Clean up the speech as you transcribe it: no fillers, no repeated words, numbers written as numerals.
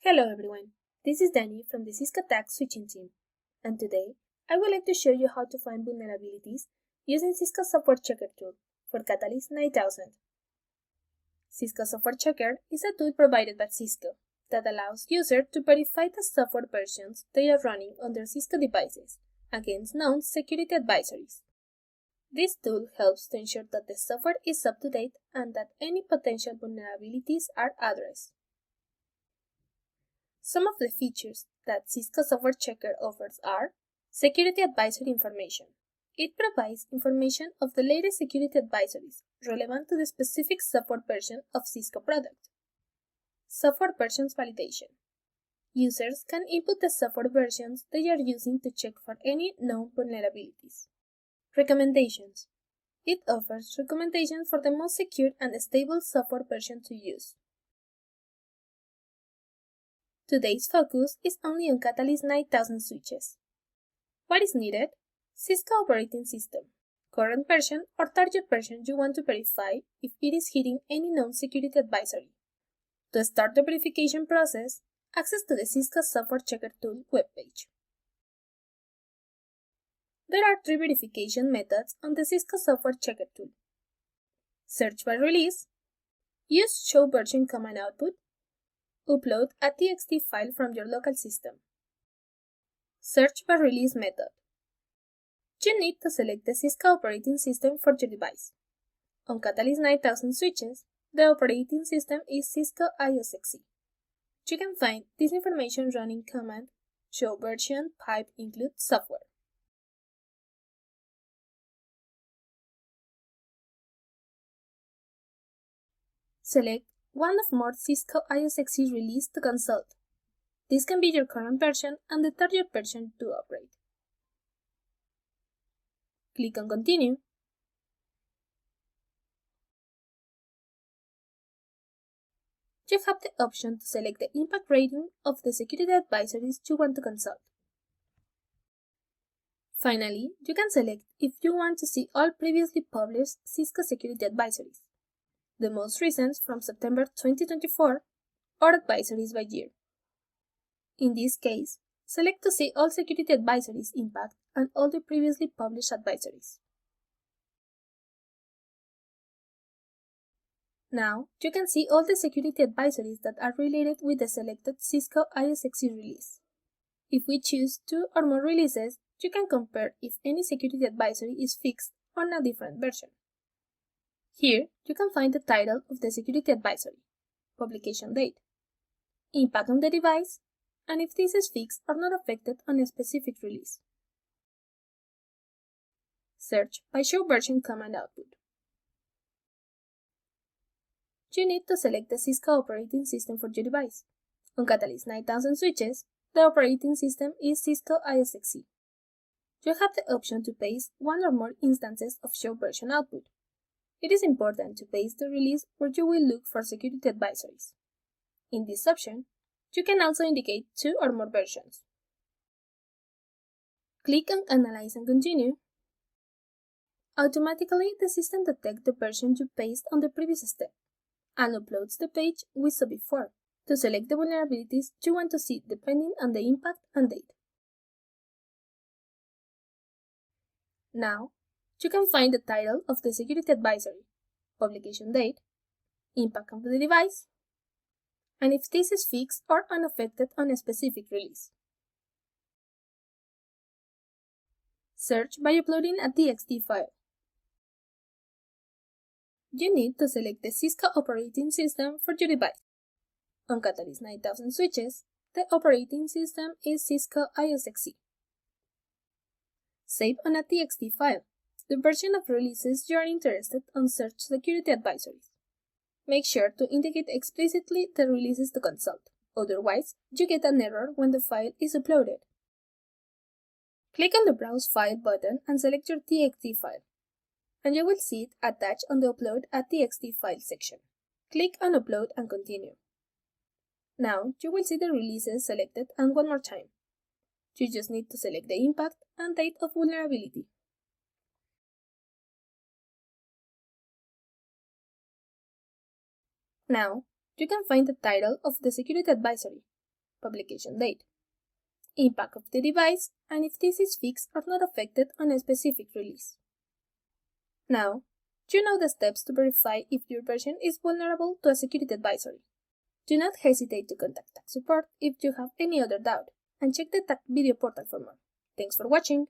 Hello everyone, this is Danny from the Cisco Attack Switching team, and today I would like to show you how to find vulnerabilities using Cisco Software Checker tool for Catalyst 9000. Cisco Software Checker is a tool provided by Cisco that allows users to verify the software versions they are running on their Cisco devices against known security advisories. This tool helps to ensure that the software is up to date and that any potential vulnerabilities are addressed. Some of the features that Cisco Software Checker offers are Security Advisory Information. It provides information of the latest security advisories relevant to the specific software version of Cisco product. Software Versions Validation. Users can input the software versions they are using to check for any known vulnerabilities. Recommendations. It offers recommendations for the most secure and stable software version to use. Today's focus is only on Catalyst 9000 switches. What is needed? Cisco operating system, current version or target version you want to verify if it is hitting any known security advisory. To start the verification process, access to the Cisco Software Checker tool webpage. There are 3 verification methods on the Cisco Software Checker tool. Search by release, use show version command output, upload a TXT file from your local system. Search by release method. You need to select the Cisco operating system for your device. On Catalyst 9000 switches, the operating system is Cisco ISXE. You can find this information running command show version pipe include software. Select one of more Cisco ISXE release to consult. This can be your current version and the target version to upgrade. Click on Continue. You have the option to select the impact rating of the security advisories you want to consult. Finally, you can select if you want to see all previously published Cisco security advisories, the most recent from September 2024, or advisories by year. In this case, select to see all security advisories impact and all the previously published advisories. Now, you can see all the security advisories that are related with the selected Cisco ISXE release. If we choose 2 or more releases, you can compare if any security advisory is fixed on a different version. Here, you can find the title of the security advisory, publication date, impact on the device, and if this is fixed or not affected on a specific release. Search by show version command output. You need to select the Cisco operating system for your device. On Catalyst 9000 switches, the operating system is Cisco ISXE. You have the option to paste 1 or more instances of show version output. It is important to paste the release where you will look for security advisories. In this option, you can also indicate 2 or more versions. Click on Analyze and Continue. Automatically, the system detects the version you paste on the previous step and uploads the page we saw before to select the vulnerabilities you want to see depending on the impact and date. Now, you can find the title of the security advisory, publication date, impact on the device, and if this is fixed or unaffected on a specific release. Search by uploading a TXT file. You need to select the Cisco operating system for your device. On Catalyst 9000 switches, the operating system is Cisco ISXE. Save on a TXT file the version of releases you are interested on Search Security Advisories. Make sure to indicate explicitly the releases to consult, otherwise you get an error when the file is uploaded. Click on the Browse File button and select your TXT file, and you will see it attached on the Upload a TXT file section. Click on Upload and continue. Now you will see the releases selected, and one more time. You just need to select the impact and date of vulnerability. Now, you can find the title of the security advisory, publication date, impact of the device, and if this is fixed or not affected on a specific release. Now, you know the steps to verify if your version is vulnerable to a security advisory. Do not hesitate to contact tech support if you have any other doubt, and check the tech video portal for more. Thanks for watching!